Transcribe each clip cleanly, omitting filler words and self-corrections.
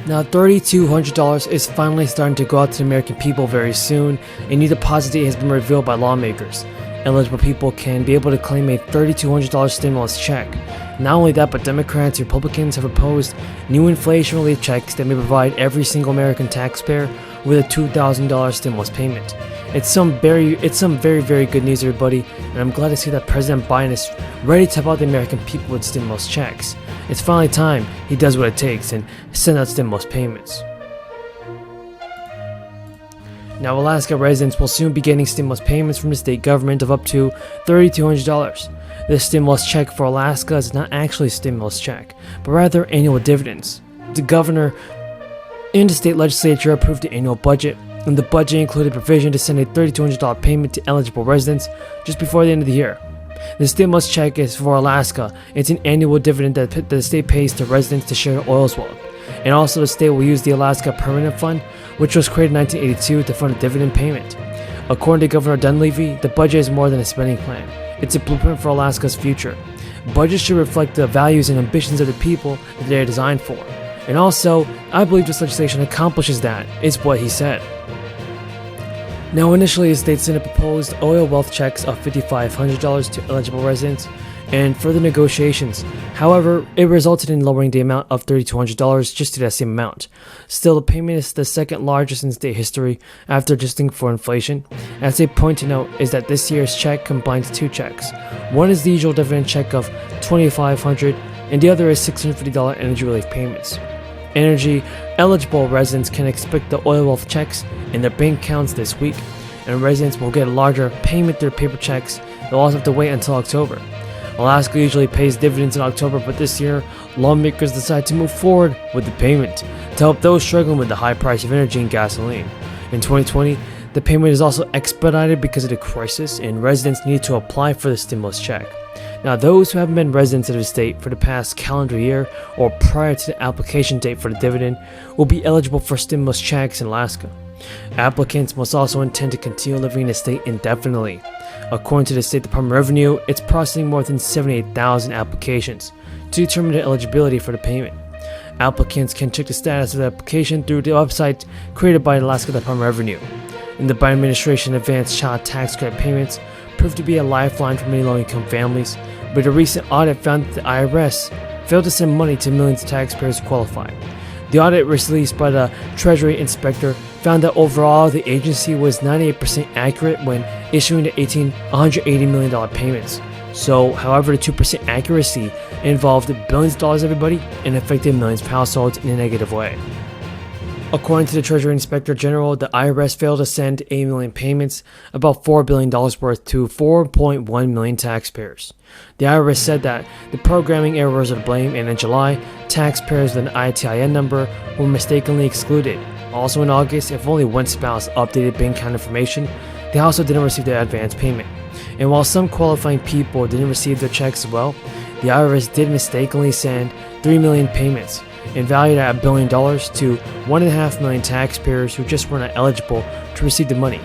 Now $3,200 is finally starting to go out to the American people very soon. A new deposit date has been revealed by lawmakers. Eligible people can be able to claim a $3,200 stimulus check. Not only that, but Democrats and Republicans have proposed new inflation relief checks that may provide every single American taxpayer with a $2,000 stimulus payment. It's some very good news, everybody, and I'm glad to see that President Biden is ready to help out the American people with stimulus checks. It's finally time he does what it takes and send out stimulus payments. Now, Alaska residents will soon be getting stimulus payments from the state government of up to $3,200. This stimulus check for Alaska is not actually a stimulus check, but rather annual dividends. The governor and the state legislature approved the annual budget, and the budget included provision to send a $3,200 payment to eligible residents just before the end of the year. The stimulus check is for Alaska. It's an annual dividend that the state pays to residents to share the oil's wealth. And also the state will use the Alaska Permanent Fund, which was created in 1982 to fund a dividend payment. According to Governor Dunleavy, the budget is more than a spending plan. It's a blueprint for Alaska's future. Budgets should reflect the values and ambitions of the people that they are designed for. And also, I believe this legislation accomplishes that, is what he said. Now, initially, the state Senate proposed oil wealth checks of $5,500 to eligible residents and further negotiations. However, it resulted in lowering the amount of $3,200 just to that same amount. Still, the payment is the second largest in state history after adjusting for inflation. As a point to note is that this year's check combines two checks. One is the usual dividend check of $2,500 and the other is $650 energy relief payments. Energy eligible residents can expect the oil wealth checks in their bank accounts this week, and residents will get a larger payment through paper checks. They'll also have to wait until October. Alaska usually pays dividends in October, but this year, lawmakers decided to move forward with the payment to help those struggling with the high price of energy and gasoline. In 2020, the payment is also expedited because of the crisis, and residents need to apply for the stimulus check. Now, those who haven't been residents of the state for the past calendar year or prior to the application date for the dividend will be eligible for stimulus checks in Alaska. Applicants must also intend to continue living in the state indefinitely. According to the State Department of Revenue, it's processing more than 78,000 applications to determine the eligibility for the payment. Applicants can check the status of the application through the website created by the Alaska Department of Revenue. And the Biden administration advanced child tax credit payments proved to be a lifeline for many low-income families, but a recent audit found that the IRS failed to send money to millions of taxpayers who qualify. The audit released by the Treasury Inspector found that overall the agency was 98% accurate when issuing the $180 million payments. So, however, the 2% accuracy involved billions of dollars, everybody, and affected millions of households in a negative way. According to the Treasury Inspector General, the IRS failed to send 8 million payments, about $4 billion worth, to 4.1 million taxpayers. The IRS said that the programming errors are to blame, and in July, taxpayers with an ITIN number were mistakenly excluded. Also in August, if only one spouse updated bank account information, they also didn't receive their advance payment. And while some qualifying people didn't receive their checks as well, the IRS did mistakenly send 3 million payments, and valued at $1 billion, to 1.5 million taxpayers who just were not eligible to receive the money.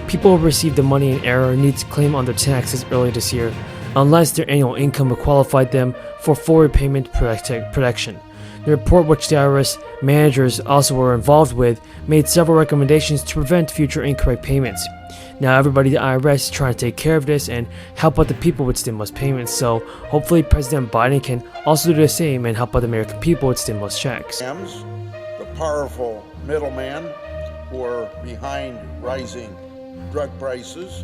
People who received the money in error need to claim on their taxes early this year, unless their annual income would qualify them for full repayment protection. The report, which the IRS managers also were involved with, made several recommendations to prevent future incorrect payments. Now, everybody, the IRS is trying to take care of this and help out the people with stimulus payments, so hopefully President Biden can also do the same and help out the American people with stimulus checks. The powerful middlemen who are behind rising drug prices,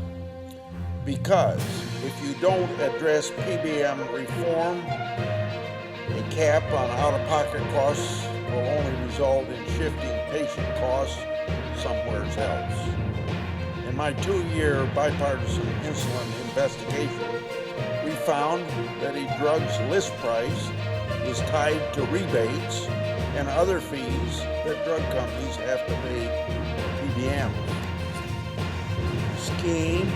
because if you don't address PBM reform, a cap on out-of-pocket costs will only result in shifting patient costs somewhere else. In my 2-year bipartisan insulin investigation, we found that a drug's list price is tied to rebates and other fees that drug companies have to pay PBM. The scheme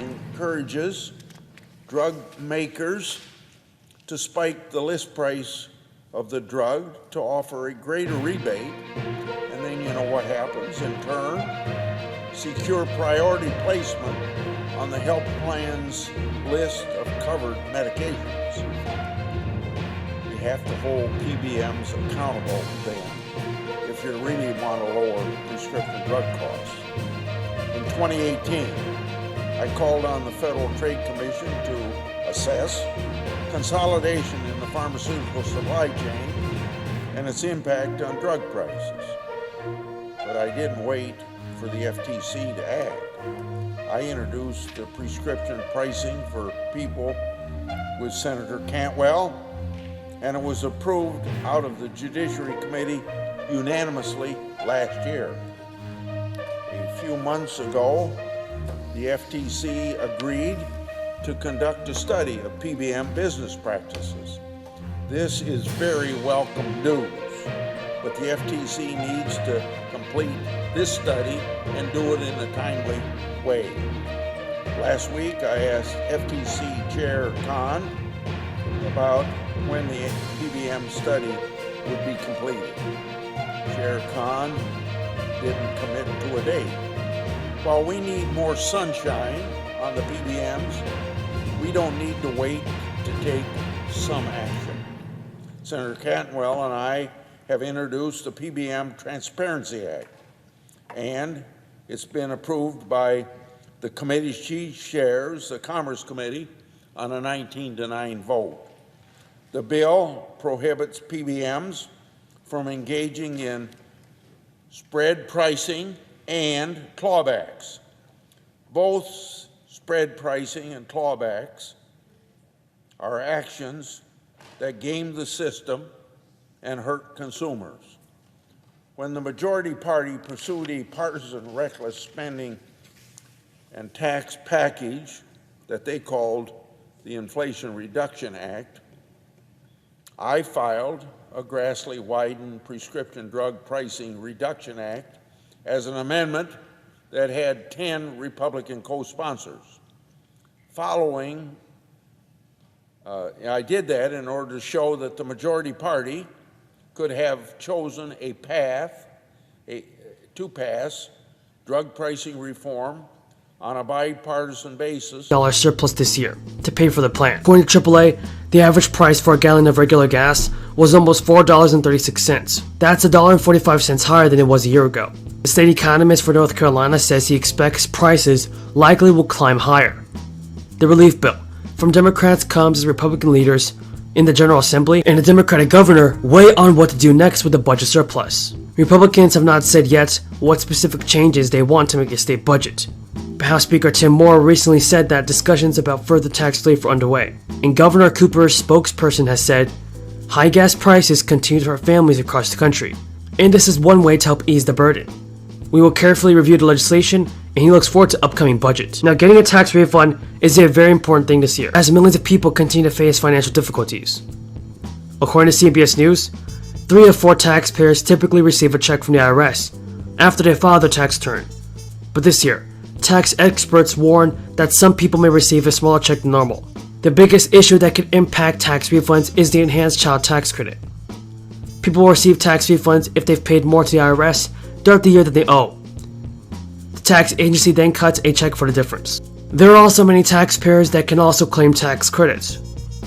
encourages drug makers to spike the list price of the drug to offer a greater rebate, and then you know what happens in turn? Secure priority placement on the health plan's list of covered medications. The have to hold PBMs accountable then if you really want to lower prescription drug costs. In 2018, I called on the Federal Trade Commission to assess consolidation in the pharmaceutical supply chain and its impact on drug prices. But I didn't wait for the FTC to act. I introduced the prescription pricing for people with Senator Cantwell, and it was approved out of the Judiciary Committee unanimously last year. A few months ago, the FTC agreed to conduct a study of PBM business practices. This is very welcome news, but the FTC needs to complete this study and do it in a timely way. Last week, I asked FTC Chair Khan about when the PBM study would be completed. Chair Khan didn't commit to a date. While we need more sunshine on the PBMs, we don't need to wait to take some action. Senator Cantwell and I have introduced the PBM Transparency Act, and it's been approved by the committee's chief chairs, the Commerce Committee, on a 19-9 vote. The bill prohibits PBMs from engaging in spread pricing and clawbacks. Both spread pricing and clawbacks are actions that game the system and hurt consumers. When the majority party pursued a partisan reckless spending and tax package that they called the Inflation Reduction Act, I filed a Grassley-Wyden Prescription Drug Pricing Reduction Act as an amendment that had 10 Republican co-sponsors. I did that in order to show that the majority party could have chosen a path to pass drug pricing reform on a bipartisan basis. Dollar surplus this year to pay for the plan. According to AAA, the average price for a gallon of regular gas was almost $4.36. That's $1.45 higher than it was a year ago. The state economist for North Carolina says he expects prices likely will climb higher. The relief bill from Democrats comes as Republican leaders in the General Assembly and the Democratic governor weigh on what to do next with the budget surplus. Republicans have not said yet what specific changes they want to make the state budget. House Speaker Tim Moore recently said that discussions about further tax relief are underway, and Governor Cooper's spokesperson has said high gas prices continue to hurt families across the country, and this is one way to help ease the burden. We will carefully review the legislation, and he looks forward to upcoming budget. Now, getting a tax refund is a very important thing this year, as millions of people continue to face financial difficulties. According to CBS News, 3 of 4 taxpayers typically receive a check from the IRS after they file their tax return. But this year, tax experts warn that some people may receive a smaller check than normal. The biggest issue that could impact tax refunds is the enhanced child tax credit. People will receive tax refunds if they've paid more to the IRS throughout the year than they owe. The tax agency then cuts a check for the difference. There are also many taxpayers that can also claim tax credits,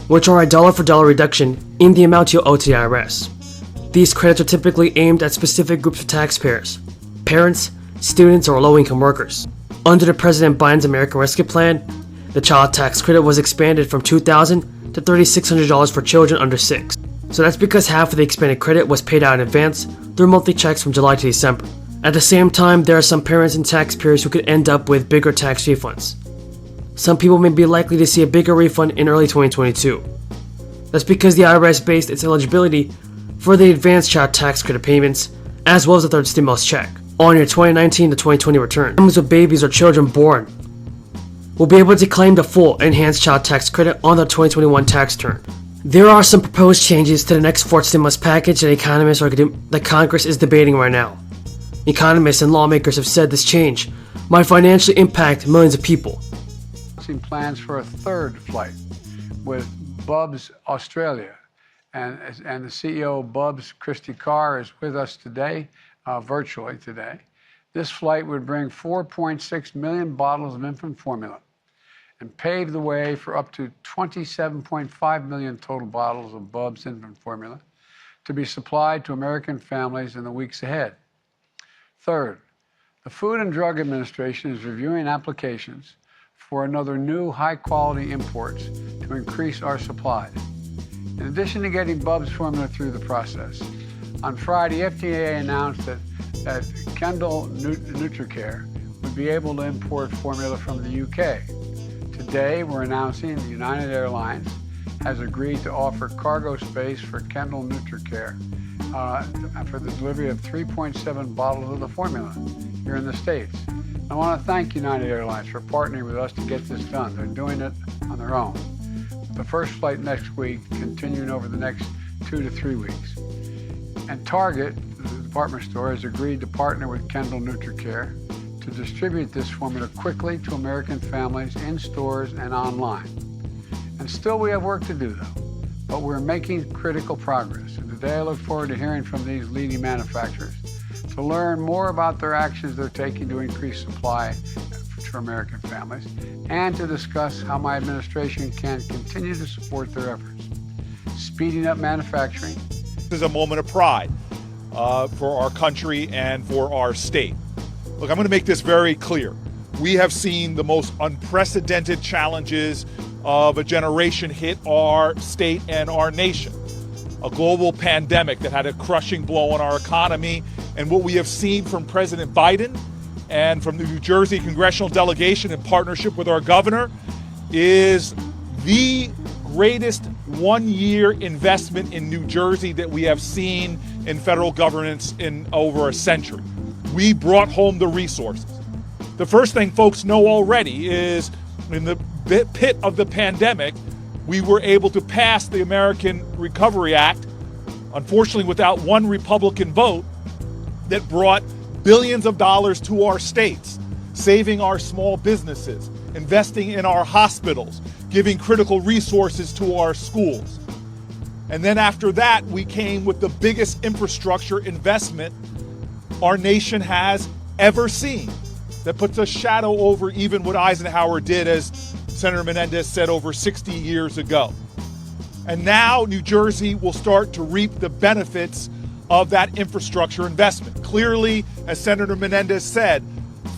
which are a dollar-for-dollar reduction in the amount you owe to the IRS. These credits are typically aimed at specific groups of taxpayers: parents, students, or low-income workers. Under the President Biden's American Rescue Plan, the child tax credit was expanded from $2,000 to $3,600 for children under 6. So that's because half of the expanded credit was paid out in advance through monthly checks from July to December. At the same time, there are some parents and taxpayers who could end up with bigger tax refunds. Some people may be likely to see a bigger refund in early 2022. That's because the IRS based its eligibility for the advanced child tax credit payments, as well as the third stimulus check, on your 2019 to 2020 return. Families with babies or children born will be able to claim the full enhanced child tax credit on the 2021 tax return. There are some proposed changes to the next fourth stimulus package that Congress is debating right now. Economists and lawmakers have said this change might financially impact millions of people. Plans for a third flight with Bubs Australia, and the CEO of Bubs, Christy Carr, is with us today, virtually today. This flight would bring 4.6 million bottles of infant formula and pave the way for up to 27.5 million total bottles of Bubs infant formula to be supplied to American families in the weeks ahead. Third, the Food and Drug Administration is reviewing applications for another new high-quality imports to increase our supplies. In addition to getting Bubs formula through the process, on Friday, FDA announced that Kendall NutriCare would be able to import formula from the UK. Today, we're announcing that United Airlines has agreed to offer cargo space for Kendall NutriCare for the delivery of 3.7 bottles of the formula here in the States. I want to thank United Airlines for partnering with us to get this done. They're doing it on their own. The first flight next week, continuing over the next 2 to 3 weeks. And Target, the department store, has agreed to partner with Kendall NutriCare to distribute this formula quickly to American families in stores and online. And still we have work to do, though, but we're making critical progress. And today I look forward to hearing from these leading manufacturers to learn more about their actions they're taking to increase supply for American families and to discuss how my administration can continue to support their efforts. Speeding up manufacturing. This is a moment of pride for our country and for our state. Look, I'm going to make this very clear. We have seen the most unprecedented challenges of a generation hit our state and our nation. A global pandemic that had a crushing blow on our economy, and what we have seen from President Biden and from the New Jersey congressional delegation in partnership with our governor is the greatest one-year investment in New Jersey that we have seen in federal governance in over a century. We brought home the resources. The first thing folks know already is in the pit of the pandemic, we were able to pass the American Recovery Act, unfortunately without one Republican vote, that brought billions of dollars to our states, saving our small businesses, investing in our hospitals, giving critical resources to our schools. And then after that, we came with the biggest infrastructure investment our nation has ever seen, that puts a shadow over even what Eisenhower did, as Senator Menendez said, over 60 years ago. And now New Jersey will start to reap the benefits of that infrastructure investment. Clearly, as Senator Menendez said,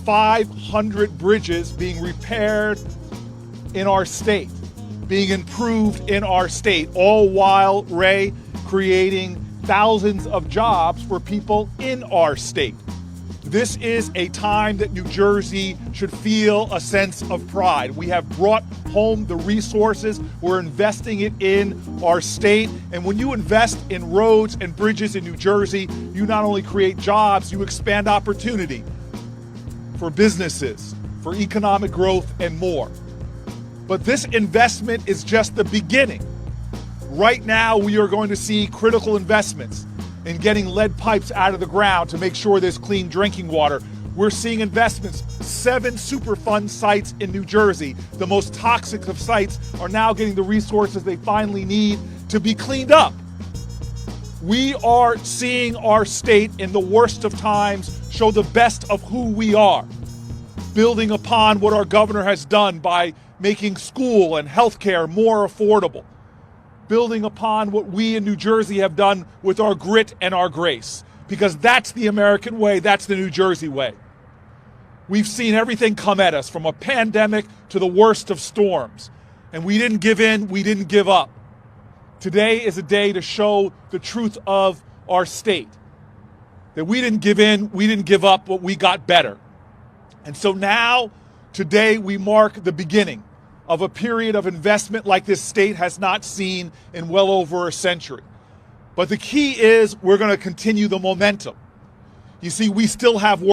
500 bridges being repaired in our state, being improved in our state, all while, Ray, creating thousands of jobs for people in our state. This is a time that New Jersey should feel a sense of pride. We have brought home the resources. We're investing it in our state. And when you invest in roads and bridges in New Jersey, you not only create jobs, you expand opportunity for businesses, for economic growth, and more. But this investment is just the beginning. Right now, we are going to see critical investments in getting lead pipes out of the ground to make sure there's clean drinking water. We're seeing investments. 7 Superfund sites in New Jersey, the most toxic of sites, are now getting the resources they finally need to be cleaned up. We are seeing our state in the worst of times show the best of who we are, building upon what our governor has done by making school and healthcare more affordable, building upon what we in New Jersey have done with our grit and our grace, because that's the American way, that's the New Jersey way. We've seen everything come at us, from a pandemic to the worst of storms, and we didn't give in, we didn't give up. Today is a day to show the truth of our state, that we didn't give in, we didn't give up, but we got better. And so now, today, we mark the beginning of a period of investment like this state has not seen in well over a century. But the key is we're going to continue the momentum. You see, we still have work.